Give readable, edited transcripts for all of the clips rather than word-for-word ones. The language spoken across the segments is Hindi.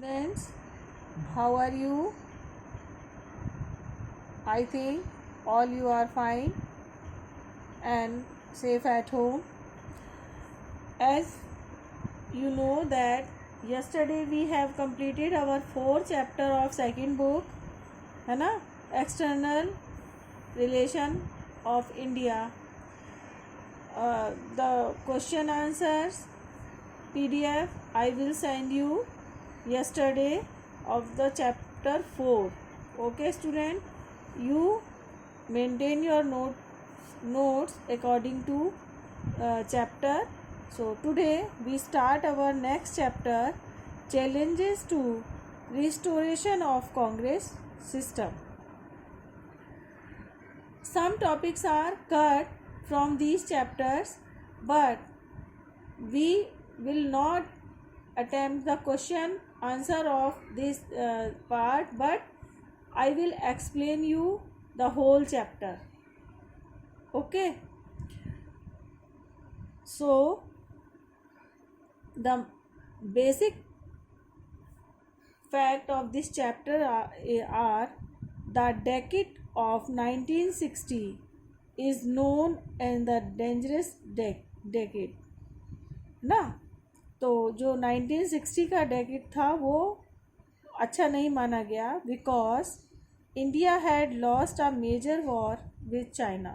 Students, how are you? I think all you are fine and safe at home. As you know that yesterday we have completed our 4th chapter of second book, है ना, external relation of India. The question answers PDF I will send you yesterday of the chapter 4. Okay student, you maintain your notes according to chapter. So today we start our next chapter, challenges to restoration of Congress system. Some topics are cut from these chapters, but we will not attempt the question answer of this part, but I will explain you the whole chapter. Okay, so the basic fact of this chapter are the decade of 1960 is known as the dangerous decade ना. तो जो 1960 का डेकेड था वो अच्छा नहीं माना गया because India had lost a major war with China,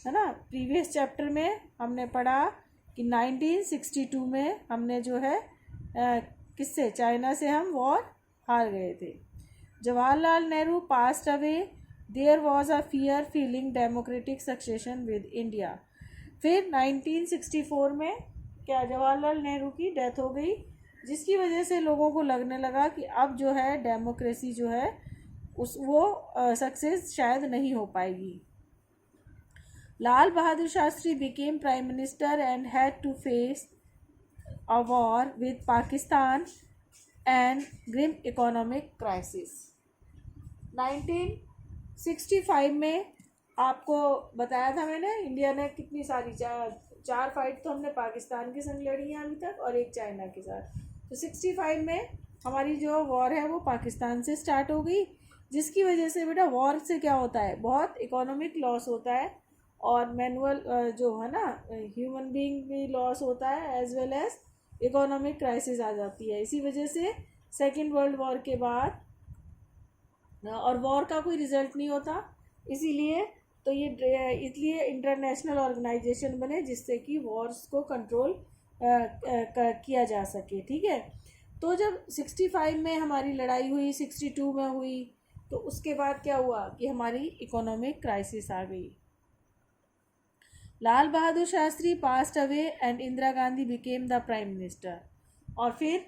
है ना. प्रीवियस चैप्टर में हमने पढ़ा कि 1962 में हमने जो है किससे, चाइना से हम वॉर हार गए थे. Jawaharlal Nehru passed away, there was a fear feeling democratic succession with India. फिर 1964 में क्या, जवाहरलाल नेहरू की डेथ हो गई, जिसकी वजह से लोगों को लगने लगा कि अब जो है डेमोक्रेसी जो है वो सक्सेस शायद नहीं हो पाएगी. Lal Bahadur Shastri became prime minister and had to face a war with Pakistan and grim economic crisis. 1965 में आपको बताया था मैंने, इंडिया ने कितनी सारी चार फाइट तो हमने पाकिस्तान के संग लड़ी हैं अभी तक और एक चाइना के साथ. तो 65 में हमारी जो वॉर है वो पाकिस्तान से स्टार्ट हो गई, जिसकी वजह से बेटा वॉर से क्या होता है, बहुत इकोनॉमिक लॉस होता है और मैनुअल जो है ना ह्यूमन बीइंग भी लॉस होता है, as well as economic crisis आ जाती है. इसी वजह से सेकेंड वर्ल्ड वॉर के बाद, और वॉर का कोई रिजल्ट नहीं होता, इसीलिए तो ये इसलिए इंटरनेशनल ऑर्गेनाइजेशन बने जिससे कि वॉर्स को कंट्रोल किया जा सके. ठीक है, तो जब 65 में हमारी लड़ाई हुई, 62 में हुई, तो उसके बाद क्या हुआ कि हमारी इकोनॉमिक क्राइसिस आ गई. Lal Bahadur Shastri passed away and Indira Gandhi became the prime minister. और फिर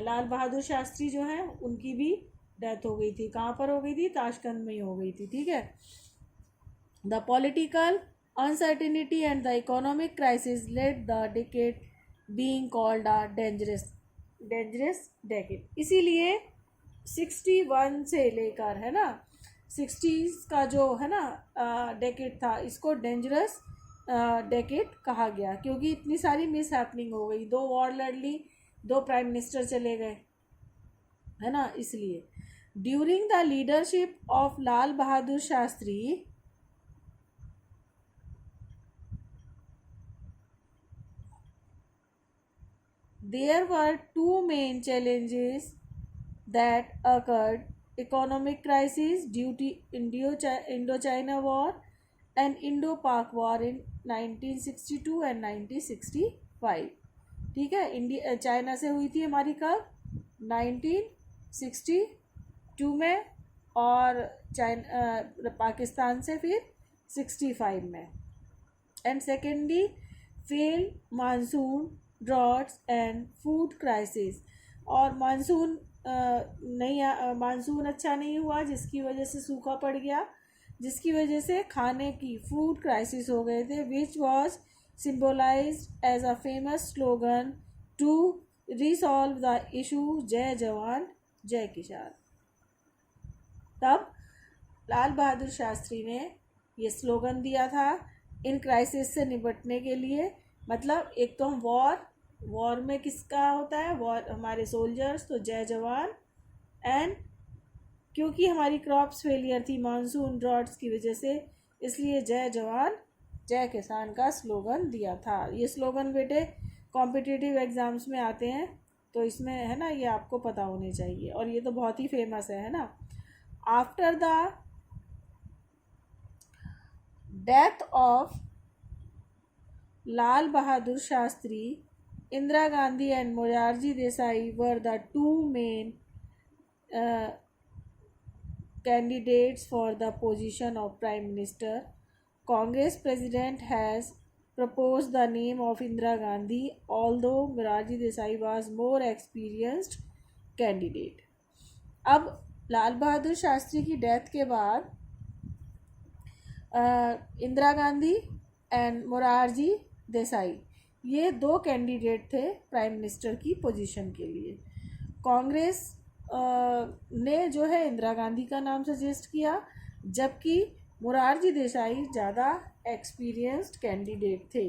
लाल बहादुर शास्त्री जो हैं उनकी भी डेथ हो गई थी. कहाँ पर हो गई थी, ताशकंद में ही हो गई थी. ठीक है, the political uncertainty and the economic crisis let the decade being called a dangerous decade. इसीलिए 61 से लेकर, है ना, 60s का जो है ना डेकेड था, इसको डेंजरस डेकेड कहा गया, क्योंकि इतनी सारी मिस हैपनिंग हो गई. 2 वॉर लड़ ली, 2 प्राइम मिनिस्टर चले गए, है ना. इसलिए during the leadership of Lal Bahadur Shastri there were 2 main challenges that occurred: economic crisis due to Indo-China War and Indo-Pak War in 1962 and 1965. ठीक है, इंडिया चाइना से हुई थी हमारी कब, 1962 में, और पाकिस्तान से फिर 65 में. And secondly fail monsoon, droughts and food crisis. और मानसून मानसून अच्छा नहीं हुआ, जिसकी वजह से सूखा पड़ गया, जिसकी वजह से खाने की फूड क्राइसिस हो गए थे, which was symbolized as a famous slogan to resolve the issue, Jai Jawan जय किसान. तब लाल बहादुर शास्त्री ने ये स्लोगन दिया था इन क्राइसिस से निपटने के लिए. मतलब एक तो हम वॉर वॉर में किसका होता है, वॉर हमारे सोल्जर्स, तो जय जवान। एंड क्योंकि हमारी क्रॉप्स फेलियर थी मानसून ड्रॉट्स की वजह से, इसलिए जय जवान जय किसान का स्लोगन दिया था। ये स्लोगन बेटे कॉम्पिटिटिव एग्ज़ाम्स में आते हैं, तो इसमें है ना, ये आपको पता होने चाहिए, और ये तो बहुत ही फेमस है ना। After the death of Lal Bahadur Shastri, Indira Gandhi and Morarji Desai were the two main candidates for the position of Prime Minister. Congress President has proposed the name of Indira Gandhi, although Morarji Desai was more experienced candidate. अब लाल बहादुर शास्त्री की डेथ के बाद इंदिरा गांधी एंड मोरारजी देसाई, ये दो कैंडिडेट थे प्राइम मिनिस्टर की पोजीशन के लिए। कांग्रेस ने जो है इंदिरा गांधी का नाम सजेस्ट किया, जबकि मोरारजी देसाई ज़्यादा एक्सपीरियंस्ड कैंडिडेट थे।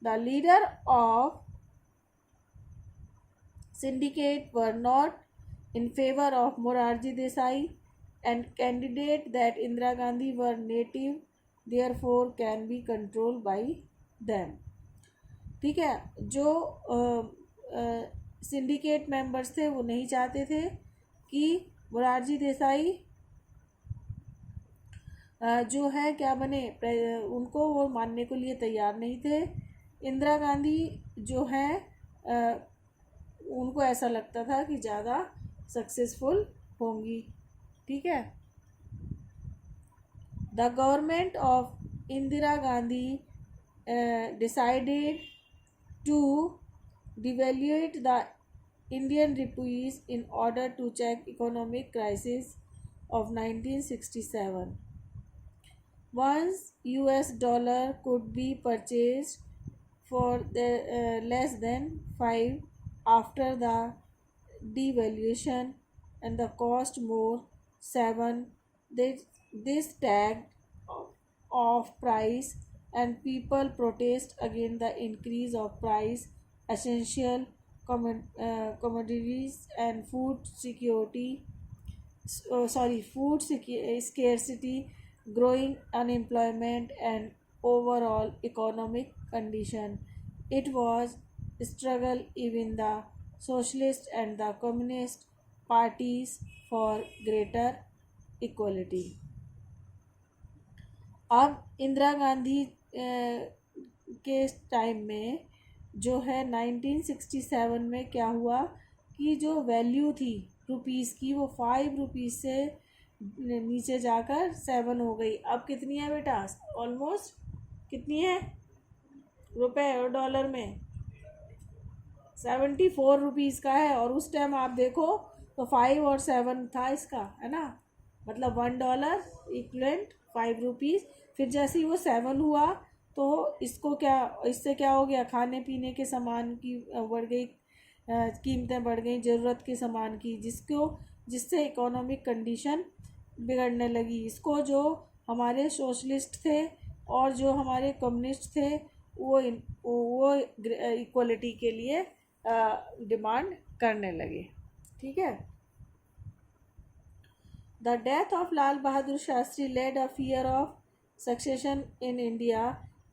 The leader of syndicate were not in favor of Morarji Desai, and candidate that Indira Gandhi were native, therefore can be controlled by them. ठीक है, जो सिंडिकेट मेंबर्स थे वो नहीं चाहते थे कि मोरारजी देसाई जो है क्या बने, उनको वो मानने को लिए तैयार नहीं थे। इंदिरा गांधी जो है उनको ऐसा लगता था कि ज़्यादा सक्सेसफुल होंगी। ठीक है, the government of Indira Gandhi decided to devaluate the Indian rupees in order to check economic crisis of 1967. Once US dollar could be purchased for less than 5 after the devaluation, and the cost more 7. This tagged of price, and people protest against the increase of price essential commodities and food scarcity, growing unemployment, and overall economic condition. It was struggle even the socialist and the communist parties for greater equality. अब इंदिरा गांधी के टाइम में जो है 1967 में क्या हुआ कि जो वैल्यू थी रुपीज़ की वो 5 रुपीज़ से नीचे जाकर 7 हो गई। अब कितनी है बेटा, ऑलमोस्ट कितनी है रुपए और डॉलर में, 74 रुपीज़ का है। और उस टाइम आप देखो तो 5 और 7 था इसका, है ना, मतलब $1 इक्वलेंट 5 रुपीज़। फिर जैसे ही वो 7 हुआ तो इसको क्या, इससे क्या हो गया, खाने पीने के सामान की बढ़ गई कीमतें, बढ़ गई ज़रूरत के सामान की, जिससे इकोनॉमिक कंडीशन बिगड़ने लगी। इसको जो हमारे सोशलिस्ट थे और जो हमारे कम्युनिस्ट थे वो इक्वलिटी के लिए डिमांड करने लगे। ठीक है, the death of Lal Bahadur Shastri led a fear of succession in India.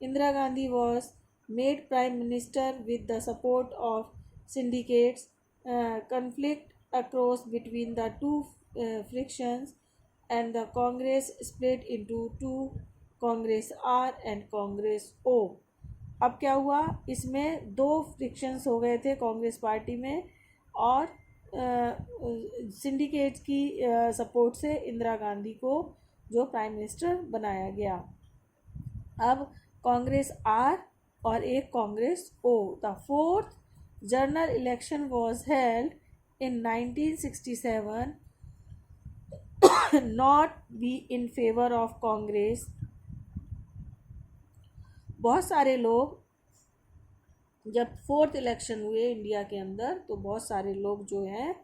Indira Gandhi was made prime minister with the support of syndicates. Conflict arose between the two fractions, and the Congress split into two, Congress R and Congress O. अब क्या हुआ, इसमें दो फ्रिक्शंस हो गए थे कांग्रेस पार्टी में, और सिंडिकेट की सपोर्ट से इंदिरा गांधी को जो प्राइम मिनिस्टर बनाया गया। अब कांग्रेस आर और एक Congress O. The fourth general election was held in 1967, not be in favour of Congress. बहुत सारे लोग, जब फोर्थ इलेक्शन हुए इंडिया के अंदर, तो बहुत सारे लोग जो हैं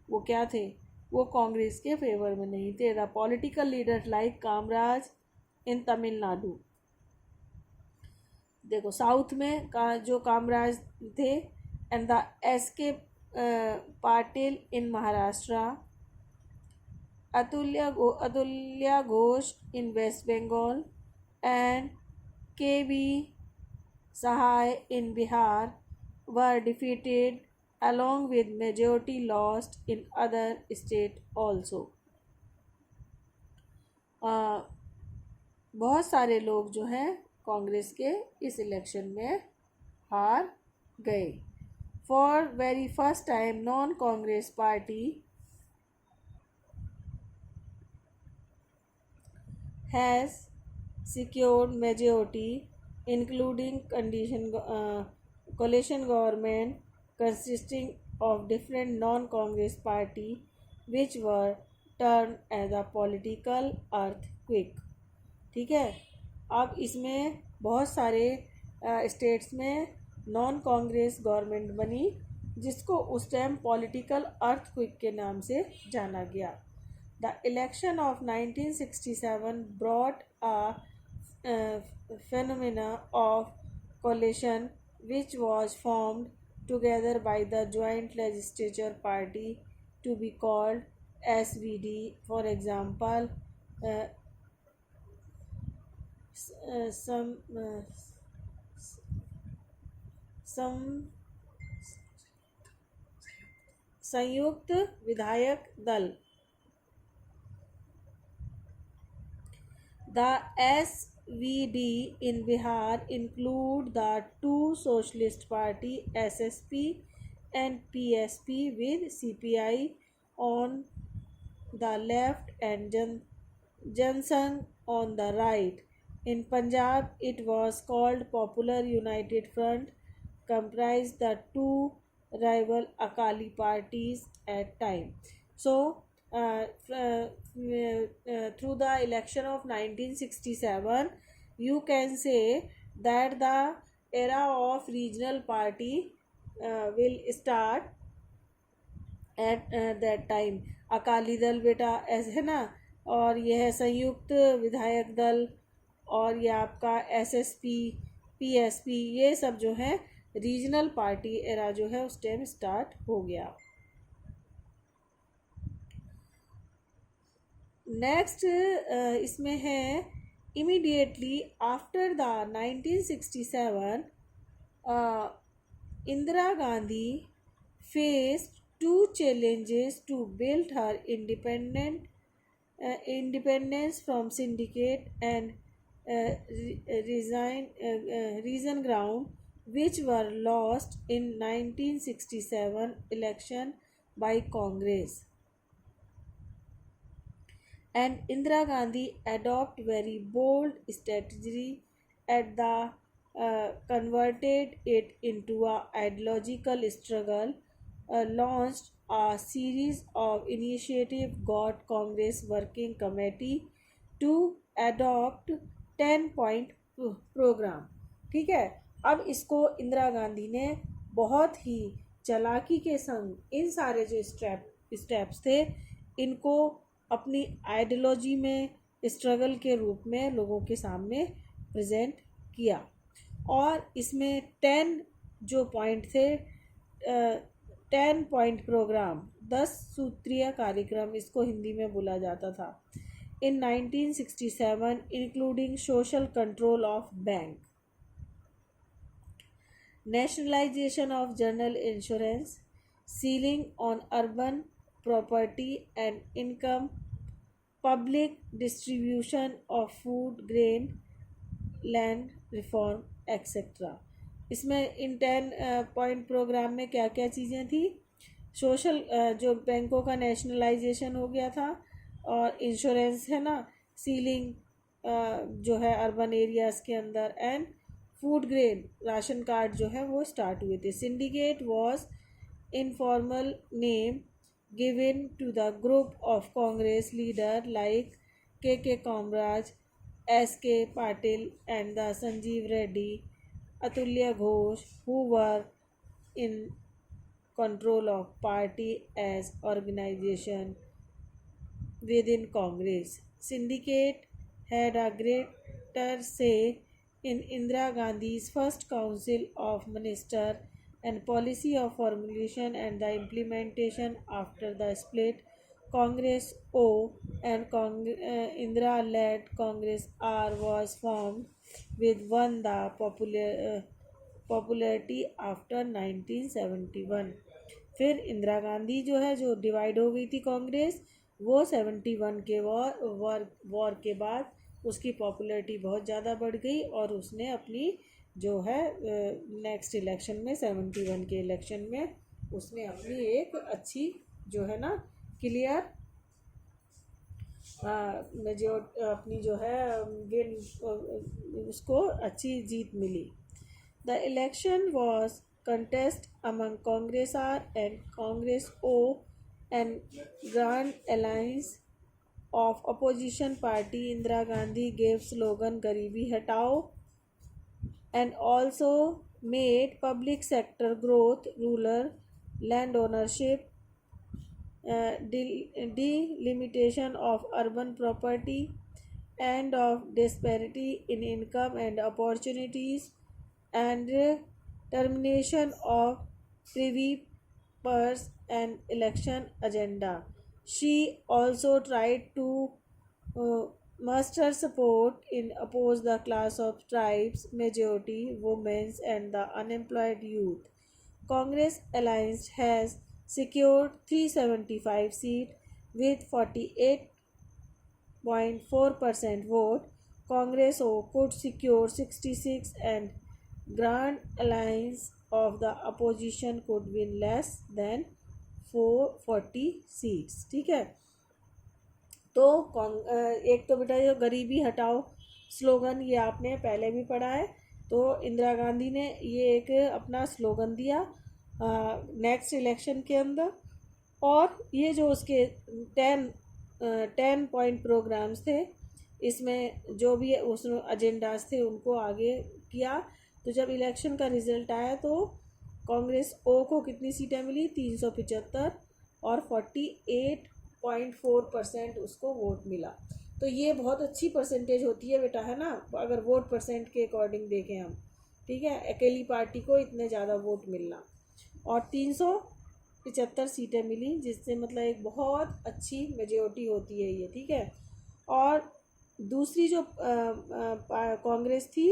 वो क्या थे, वो कांग्रेस के फेवर में नहीं थे। The political leader like Kamaraj in Tamil Nadu, देखो साउथ में जो कामराज थे and the S.K. Patil in Maharashtra, Atulya Ghosh in West Bengal, and K.B. Sahai in Bihar were defeated along with majority lost in other states also. uh, बहुत सारे लोग जो हैं कांग्रेस के इस इलेक्शन में हार गए. For very first time non Congress party has secured majority including coalition government consisting of different non-congress party which were turned as a political earthquake. ठीक है. अब इसमें बहुत सारे स्टेट्स में नॉन कांग्रेस गवर्नमेंट बनी जिसको उस टाइम पॉलिटिकल अर्थक्वेक के नाम से जाना गया. The election of 1967 brought a phenomena of coalition which was formed together by the Joint Legislature Party to be called SVD. For example, uh, some संयुक्त विधायक दल. The SVD in Bihar include the two socialist party SSP and PSP with CPI on the left and Jansan on the right. In Punjab, it was called Popular United Front, comprised the two rival Akali parties at time. So, through the election of 1967, you can say that the era of regional party will start at that time. Akali Dal बेटा ऐसे है ना, और यह है संयुक्त विधायक दल, और यह आपका एसएसपी पीएसपी, ये सब जो है रीजनल पार्टी एरा जो है उस टाइम स्टार्ट हो गया. नेक्स्ट इसमें है immediately after the 1967 Indira Gandhi faced two challenges to build her independence from syndicate and reason ground, which were lost in 1967 election by Congress. And Indira Gandhi adopt very bold strategy at the converted it into a ideological struggle, launched a series of initiative got Congress Working Committee to adopt 10 point program. ठीक है. अब इसको इंदिरा गांधी ने बहुत ही चालाकी के संग इन सारे जो स्टेप्स थे इनको अपनी आइडियोलॉजी में स्ट्रगल के रूप में लोगों के सामने प्रेजेंट किया. और इसमें 10 जो पॉइंट थे, 10 पॉइंट प्रोग्राम, 10 सूत्रीय कार्यक्रम इसको हिंदी में बोला जाता था. इन 1967 including social control of bank, nationalization of general insurance, ceiling on urban property and income, public distribution of food, grain, land reform, etc. इसमें इन 10 पॉइंट प्रोग्राम में क्या क्या चीज़ें थी. सोशल जो बैंकों का नेशनलाइजेशन हो गया था, और इंश्योरेंस है ना, सीलिंग जो है अर्बन एरियाज़ के अंदर, and food grain ration card जो है वो स्टार्ट हुए थे. Syndicate was informal name given to the group of Congress leaders like K. Kamraj, S.K. Patil and the Sanjeev Reddy, Atulya Ghosh, who were in control of party as organization within Congress. Syndicate had a greater say in Indira Gandhi's first Council of Ministers and policy of formulation and the implementation. After the split, Congress O and Indira-led Congress R was formed, with won the popularity after 1971. फिर इंदिरा गांधी जो है, जो डिवाइड हो गई थी कांग्रेस, वो 71 के वॉर के बाद उसकी पॉपुलैरिटी बहुत ज़्यादा बढ़ गई और उसने अपनी जो है नेक्स्ट इलेक्शन में 71 के इलेक्शन में उसने अपनी एक अच्छी जो है ना क्लियर जो अपनी जो है विन उसको अच्छी जीत मिली. The election was contest among Congress R and Congress O and Grand Alliance of opposition party. Indira Gandhi gave slogan Garibi Hatao and also made public sector growth, rural land ownership, delimitation of urban property, end of disparity in income and opportunities, and termination of privy purse and election agenda. She also tried to muster support in oppose the class of tribes, majority, women, and the unemployed youth. Congress Alliance has secured 375 seats with 48.4% vote. Congress O could secure 66 and Grand Alliance of the opposition could win less than 440 seats. ठीक है. तो एक तो बेटा जो गरीबी हटाओ स्लोगन, ये आपने पहले भी पढ़ा है. तो इंदिरा गांधी ने ये एक अपना स्लोगन दिया नेक्स्ट इलेक्शन के अंदर, और ये जो उसके 10 पॉइंट प्रोग्राम्स थे, इसमें जो भी उस एजेंडाज थे उनको आगे किया. तो जब इलेक्शन का रिजल्ट आया तो कांग्रेस ओ को कितनी सीटें मिली? 375 और 48.4% उसको वोट मिला. तो ये बहुत अच्छी परसेंटेज होती है बेटा, है ना, अगर वोट परसेंट के अकॉर्डिंग देखें हम. ठीक है, अकेली पार्टी को इतने ज़्यादा वोट मिलना, और 375 सीटें मिली, जिससे मतलब एक बहुत अच्छी मेजोरिटी होती है ये. ठीक है. और दूसरी जो कांग्रेस थी,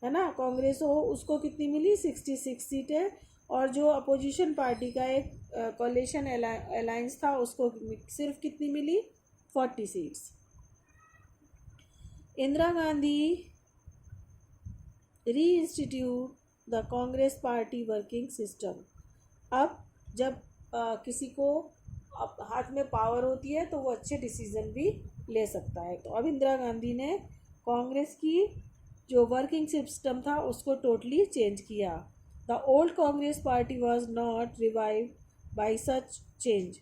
है ना, कांग्रेस हो, उसको कितनी मिली? 66 सीटें. और जो अपोजिशन पार्टी का एक कोलिशन अलायंस था उसको सिर्फ कितनी मिली? 40 सीट्स. इंदिरा गांधी री institute the Congress party working system. अब जब किसी को हाथ में पावर होती है तो वो अच्छे डिसीजन भी ले सकता है. तो अब इंदिरा गांधी ने कांग्रेस की जो वर्किंग सिस्टम था उसको टोटली चेंज किया. The old Congress party was not revived by such change.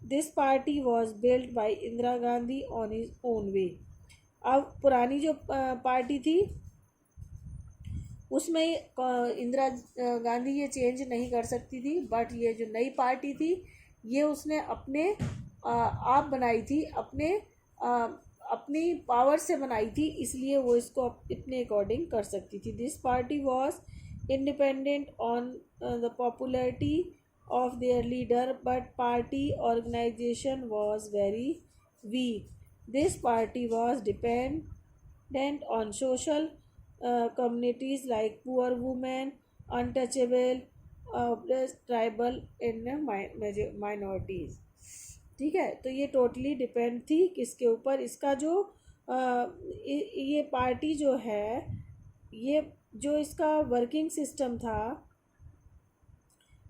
This party was build by Indira Gandhi on his own way. अब पुरानी जो पार्टी थी उसमें इंदिरा गांधी ये चेंज नहीं कर सकती थी, बट ये जो नई पार्टी थी ये उसने अपने आप बनाई थी, अपनी पावर से बनाई थी, इसलिए वो इसको इतने अकॉर्डिंग कर सकती थी. This party was independent on the popularity of their leader, but party organisation was very weak. This party was dependent on social communities like poor women, untouchable, tribal and minorities. ठीक है. तो ये टोटली डिपेंड थी किसके ऊपर? इसका जो ये पार्टी जो है, ये जो इसका वर्किंग सिस्टम था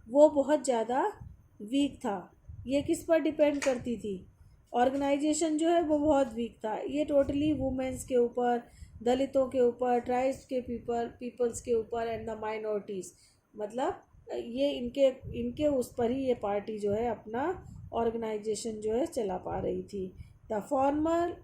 वो बहुत ज़्यादा वीक था. ये किस पर डिपेंड करती थी? ऑर्गेनाइजेशन जो है वो बहुत वीक था. ये टोटली वुमेन्स के ऊपर, दलितों के ऊपर, ट्राइब्स के पीपल्स के ऊपर एंड द माइनॉरिटीज़, मतलब ये इनके उस पर ही ये पार्टी जो है अपना ऑर्गेनाइजेशन जो है चला पा रही थी. The formal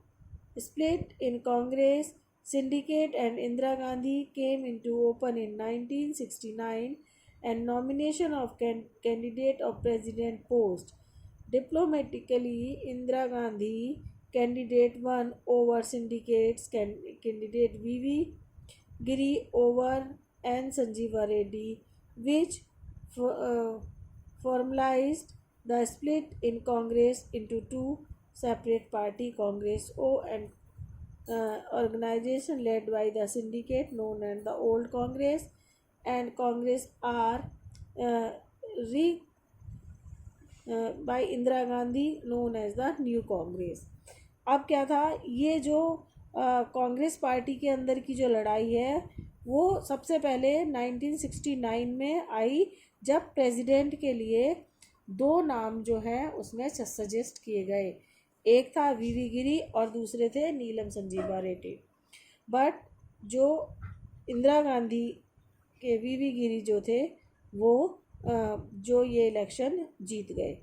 split in Congress syndicate and Indira Gandhi came into open in 1969 and nomination of candidate of president post. Diplomatically, Indira Gandhi candidate won over syndicates candidate V.V. Giri over N. Sanjeeva Reddy, which formalized the split in Congress into two separate party, Congress O and organization led by the syndicate known as the Old Congress, and Congress R uh, re by Indira Gandhi known as the new Congress. अब क्या था, ये जो कांग्रेस पार्टी के अंदर की जो लड़ाई है वो सबसे पहले 1969 में आई, जब प्रेसिडेंट के लिए दो नाम जो हैं उसमें सजेस्ट किए गए. एक था वीवी गिरी और दूसरे थे नीलम संजीवा रेड्डी. बट जो इंदिरा गांधी के वीवी गिरी जो थे वो जो ये इलेक्शन जीत गए.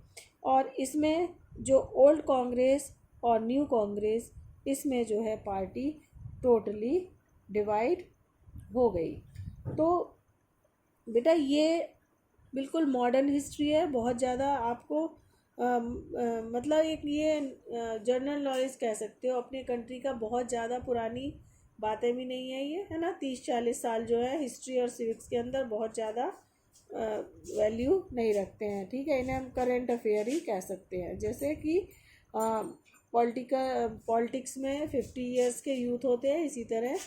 और इसमें जो ओल्ड कांग्रेस और न्यू कांग्रेस, इसमें जो है पार्टी टोटली डिवाइड हो गई. तो बेटा ये बिल्कुल मॉडर्न हिस्ट्री है, बहुत ज़्यादा आपको मतलब एक ये जनरल नॉलेज कह सकते हो. अपने कंट्री का बहुत ज़्यादा पुरानी बातें भी नहीं है ये, है ना. 30-40 साल जो है हिस्ट्री और सिविक्स के अंदर बहुत ज़्यादा वैल्यू नहीं रखते हैं. ठीक है, इन्हें हम करेंट अफेयर ही कह सकते हैं. जैसे कि पॉलिटिक्स में 50 इयर्स के यूथ होते हैं, इसी तरह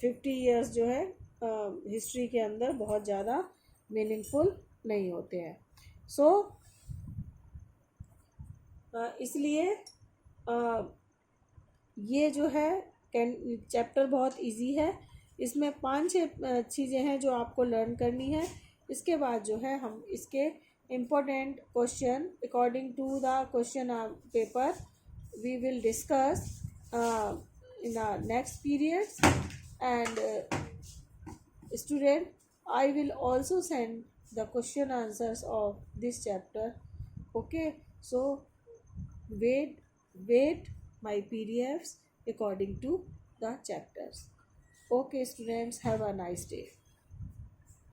50 इयर्स जो है हिस्ट्री के अंदर बहुत ज़्यादा मीनिंगफुल नहीं होते हैं. सो इसलिए ये जो है चैप्टर बहुत इजी है. इसमें 5-6 चीज़ें हैं जो आपको लर्न करनी है. इसके बाद जो है हम इसके important question according to the question paper we will discuss in the next periods. And student, I will also send the question answers of this chapter. Okay, so wait my PDFs according to the chapters. Okay students, have a nice day.